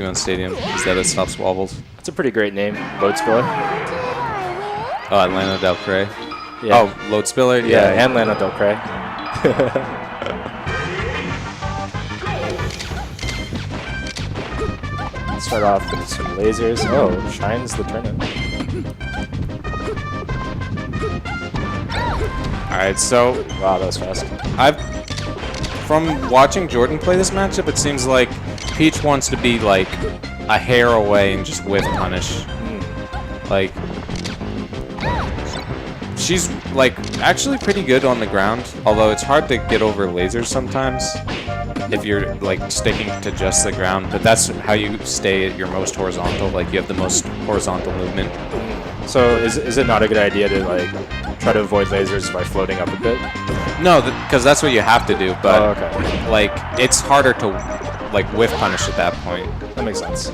on Stadium instead of Stops Wobbles. That's a pretty great name, Load Spiller. Oh, Lana del Krey. Yeah. Oh, Load Spiller? Yeah, and Lana del Krey. Start off with some lasers. Oh, Shine's the turnip. Alright, so Wow, that was fast. From watching Jordan play this matchup, it seems like Peach wants to be like a hair away and just whiff punish. Like, she's like actually pretty good on the ground, although it's hard to get over lasers sometimes if you're like sticking to just the ground, but that's how you stay at your most horizontal, like you have the most horizontal movement. So is it not a good idea to like try to avoid lasers by floating up a bit? No, because that's what you have to do, but okay. like it's harder to like whiff punish at that point. That makes sense.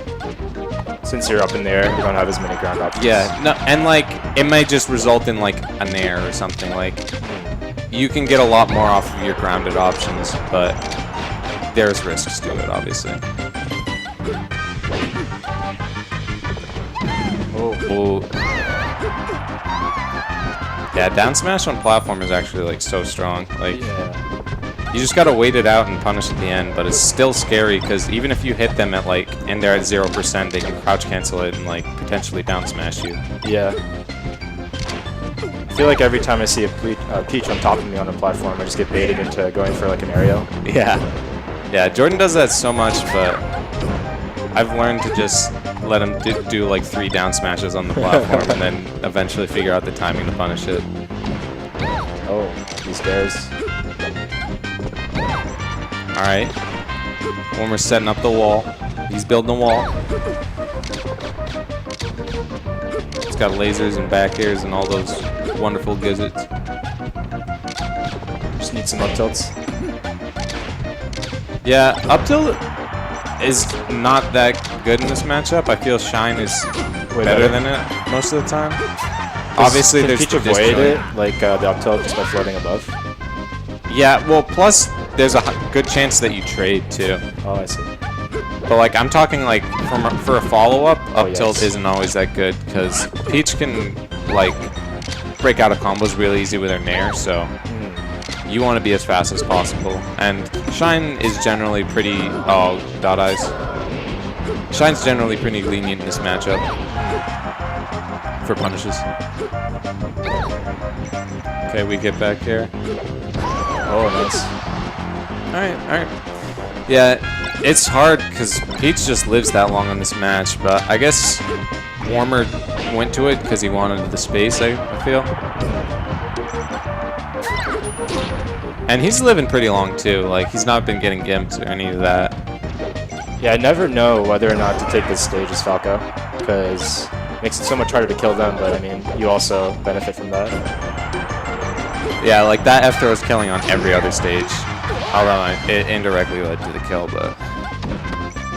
Since you're up in the air, you don't have as many ground options. Yeah, no, and like it may just result in like a nair or something. Like you can get a lot more off of your grounded options, but there's risks to it, obviously. Oh. Yeah, down smash on platform is actually like so strong. Like, you just gotta wait it out and punish at the end, but it's still scary because even if you hit them at like and they're at 0%, they can crouch cancel it and like potentially down smash you. Yeah. I feel like every time I see a Peach on top of me on a platform, I just get baited into going for like an aerial. Yeah, Jordan does that so much, but I've learned to just let him do like 3 down smashes on the platform and then eventually figure out the timing to punish it. Oh, these guys. Alright. When we're setting up the wall, he's building a wall. It's got lasers and back airs and all those wonderful gizzards. Just need some up tilts. Yeah, up tilt is not that good in this matchup. I feel Shine is better than it most of the time. Obviously, there's Peach avoid it, like the up tilt, just by floating above? Yeah, well, plus there's a good chance that you trade too. Oh, I see. But like I'm talking like for a follow-up, up tilt yes. isn't always that good because Peach can like break out of combos really easy with her nair, so you want to be as fast as possible. And Shine is generally pretty dot eyes. Shine's generally pretty lenient in this matchup for punishes. Okay, we get back here. Oh, nice. Alright. Yeah, it's hard because Peach just lives that long on this match, but I guess Warmer went to it because he wanted the space, I feel. And he's living pretty long too, like he's not been getting gimped or any of that. Yeah, I never know whether or not to take this stage as Falco, because it makes it so much harder to kill them, but I mean, you also benefit from that. Yeah, like that F throw is killing on every other stage. Although it indirectly led to the kill, but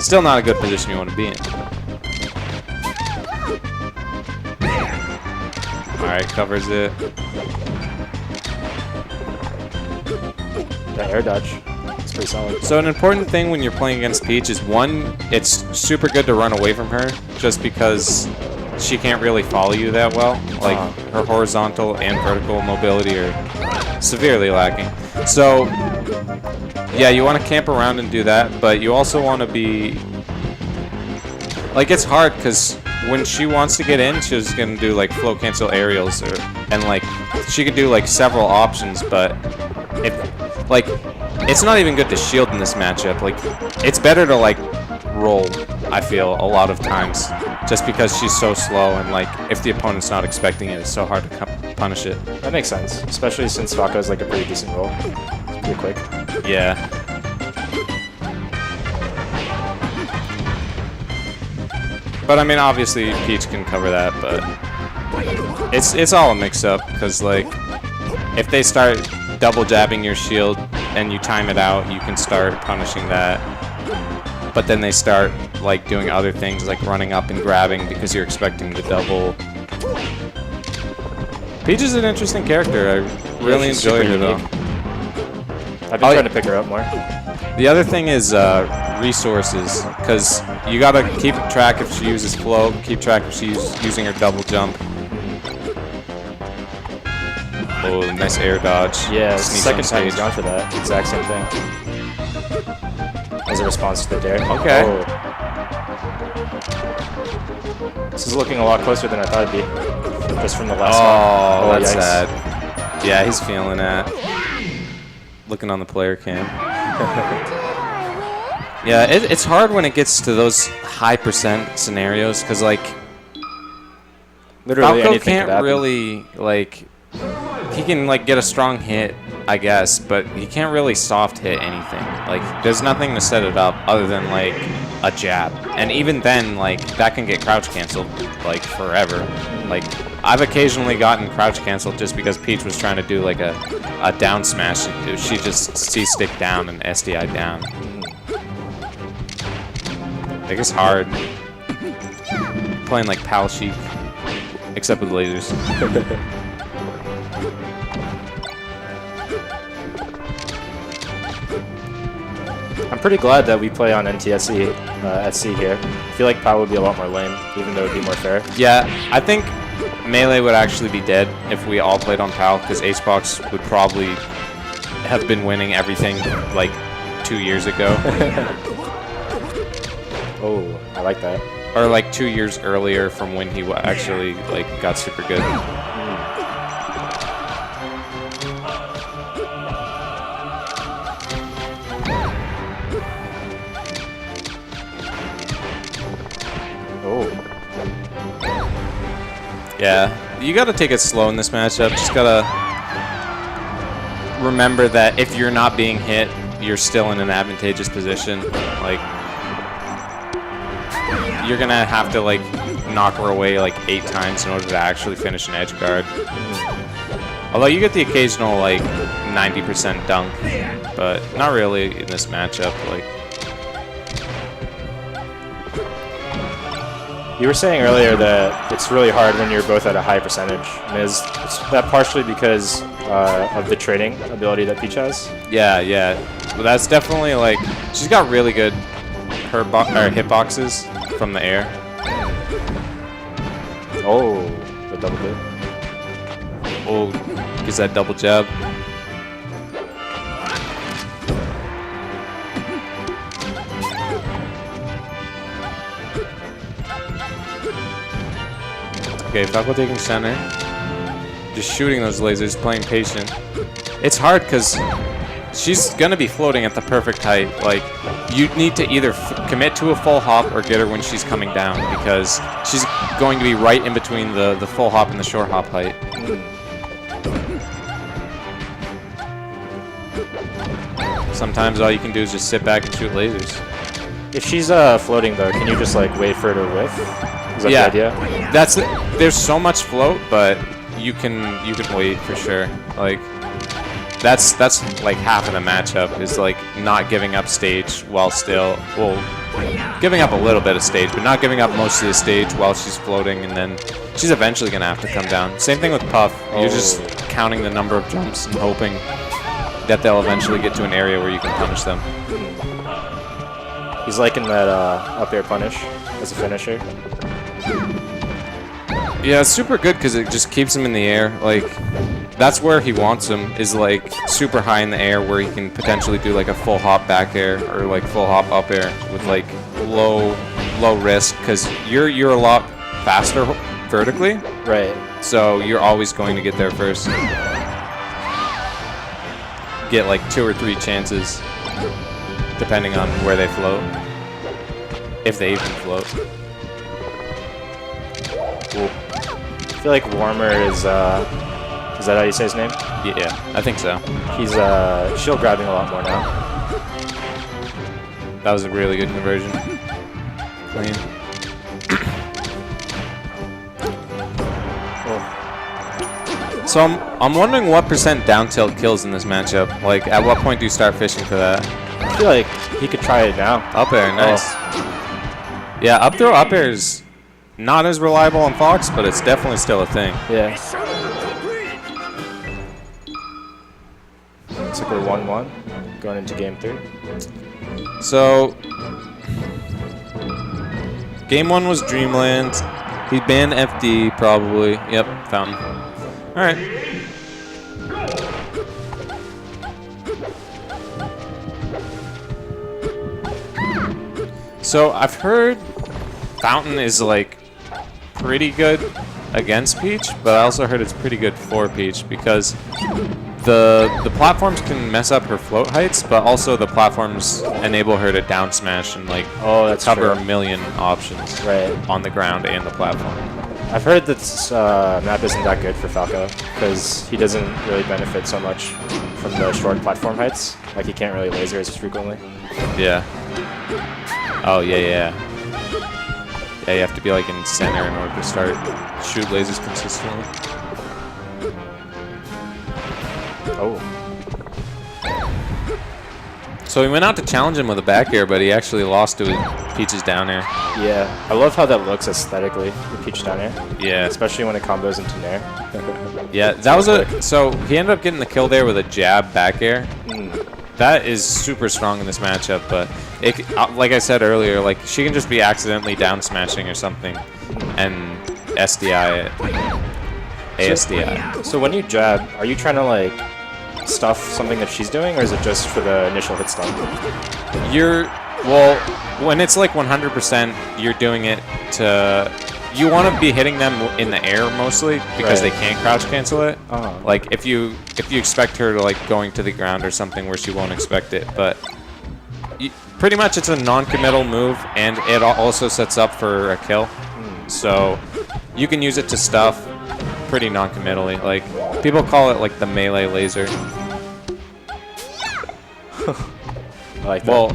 still not a good position you want to be in. Alright, covers it. That air dodge, it's pretty solid. So an important thing when you're playing against Peach is, one, it's super good to run away from her, just because she can't really follow you that well. Like, her horizontal and vertical mobility are severely lacking. So, yeah, you want to camp around and do that, but you also want to be... Like, it's hard, because when she wants to get in, she's going to do, like, flow cancel aerials, and, like, she could do, like, several options, but like, it's not even good to shield in this matchup. Like, it's better to, like, roll, I feel, a lot of times, just because she's so slow, and, like, if the opponent's not expecting it, it's so hard to punish it. That makes sense, especially since Falco is, like, a pretty decent roll. It's pretty quick. Yeah. But, I mean, obviously, Peach can cover that, but it's all a mix-up, because, like, if they start double jabbing your shield and you time it out, you can start punishing that. But then they start like doing other things like running up and grabbing because you're expecting the double. Peach is an interesting character. I really enjoyed her though. I've been trying to pick her up more. The other thing is resources, because You gotta keep track if she uses float, keep track if she's using her double jump. Oh, nice air dodge. Yeah, it's the Sneaks second on time he's stage. gone for that. Exact same thing. As a response to the dare. Okay. Oh. This is looking a lot closer than I thought it'd be. Just from the last one. Oh, that's yikes. sad. Yeah, he's feeling that. Looking on the player cam. Yeah, it's hard when it gets to those high percent scenarios because, like, Literally Falco anything could can't happen. really, like, he can, like, get a strong hit, I guess, but he can't really soft hit anything. Like, there's nothing to set it up other than, like, a jab. And even then, like, that can get crouch canceled, like, forever. Like, I've occasionally gotten crouch canceled just because Peach was trying to do, like, a down smash. She just C-stick down and SDI down. I think it's hard. Playing, like, Pal Sheep, except with lasers. I'm pretty glad that we play on NTSC at C here. I feel like POW would be a lot more lame, even though it would be more fair. Yeah, I think Melee would actually be dead if we all played on PAL, because HBox would probably have been winning everything like 2 years ago. Oh, I like that. Or like 2 years earlier from when he actually like got super good. Oh. Yeah, you gotta take it slow in this matchup. Just gotta remember that if you're not being hit, you're still in an advantageous position. Like, you're gonna have to like knock her away like 8 times in order to actually finish an edge guard. Although you get the occasional like 90% dunk, but not really in this matchup. Like, You were saying earlier that it's really hard when you're both at a high percentage. And is that partially because of the trading ability that Peach has? yeah, but that's definitely like she's got really good hitboxes from the air. Oh, the double dip. Oh, gets that double jab. Okay, Falco taking center. Just shooting those lasers, playing patient. It's hard because she's going to be floating at the perfect height. Like, you need to either commit to a full hop or get her when she's coming down, because she's going to be right in between the full hop and the short hop height. Sometimes all you can do is just sit back and shoot lasers. If she's floating though, can you just like wait for her to whiff? Is that the idea? There's so much float, but you can wait for sure. Like, that's like half of the matchup is like not giving up stage while still, well, giving up a little bit of stage, but not giving up most of the stage while she's floating, and then she's eventually gonna have to come down. Same thing with Puff. You're just counting the number of jumps and hoping that they'll eventually get to an area where you can punish them. He's liking that up air punish as a finisher. Yeah, it's super good because it just keeps him in the air. Like, that's where he wants him, is like super high in the air where he can potentially do like a full hop back air or like full hop up air with like low risk, because you're a lot faster vertically. Right. So you're always going to get there first. Get like 2 or 3 chances depending on where they float. If they even float. Cool. I feel like Warmer is that how you say his name? Yeah, I think so. He's shield grabbing a lot more now. That was a really good conversion. Clean. So I'm wondering what % down tilt kills in this matchup. Like, at what point do you start fishing for that? I feel like he could try it now. Up air, nice. Yeah, up throw up air is not as reliable on Fox, but it's definitely still a thing. Yeah. Looks like we're 1-1 going into game 3. So Game 1 was Dreamland. He banned FD, probably. Yep, Fountain. Alright. So, I've heard Fountain is, like, pretty good against Peach, but I also heard it's pretty good for Peach because the platforms can mess up her float heights, but also the platforms enable her to down smash and like that's cover true. a million options on the ground and the platform. I've heard that this map isn't that good for Falco because he doesn't really benefit so much from the short platform heights. Like he can't really laser as frequently. Yeah. Oh yeah. Yeah, you have to be like in center in order to start shoot lasers consistently. Oh. So he went out to challenge him with a back air, but he actually lost to Peach's down air. Yeah, I love how that looks aesthetically, the Peach down air. Yeah. Especially when it combos into Nair. Yeah, that was so he ended up getting the kill there with a jab back air. That is super strong in this matchup, but it, like I said earlier, like she can just be accidentally down smashing or something, and SDI it. ASDI. So when you jab, are you trying to like stuff something that she's doing, or is it just for the initial hit stun? Well, when it's like 100%, you're doing it to. You want to be hitting them in the air mostly because they can't crouch cancel it. Like if you expect her to like going to the ground or something where she won't expect it, but pretty much it's a non-committal move and it also sets up for a kill. So you can use it to stuff pretty non-committally. Like people call it like the melee laser. I like that. Well,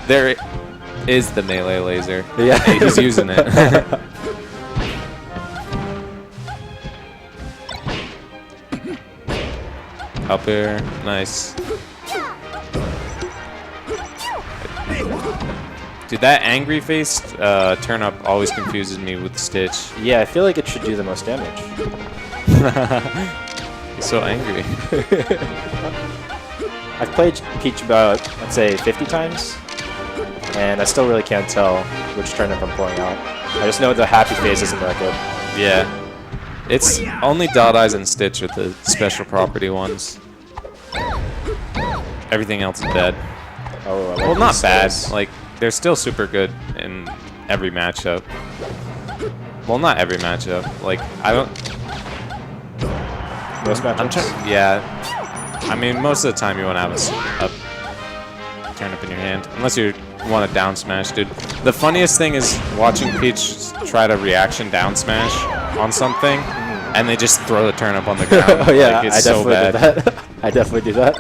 there is the melee laser. Yeah, he's using it. Up air, nice. Dude, that angry face turn up always confuses me with Stitch. Yeah, I feel like it should do the most damage. He's so angry. I've played Peach about, let's say, 50 times, and I still really can't tell which turnip I'm pulling out. I just know the happy face isn't that good. Yeah. It's only Dot Eyes and Stitch are the special property ones. Everything else is dead. Oh, I like well, not bad. those. Like, they're still super good in every matchup. Well, not every matchup. Like, I don't... Most matchups? Yeah. I mean, most of the time you want to have a turnip in your hand. Unless you want to down smash, dude. The funniest thing is watching Peach try to reaction down smash on something, and they just throw the turnip on the ground. Oh yeah, like, it's I so definitely bad. do that. I definitely do that.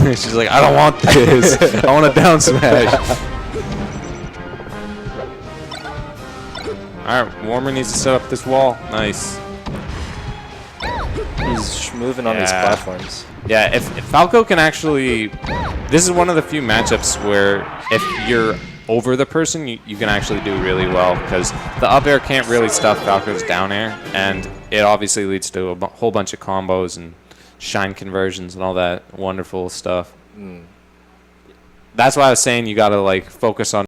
She's like, I don't want this. I want to down smash. Alright, Warmer needs to set up this wall. Nice. He's moving on these platforms. Yeah, if Falco can actually... This is one of the few matchups where if you're over the person, you can actually do really well, because the up air can't really stuff Falco's down air, and it obviously leads to a whole bunch of combos and shine conversions and all that wonderful stuff. That's why I was saying you gotta like focus on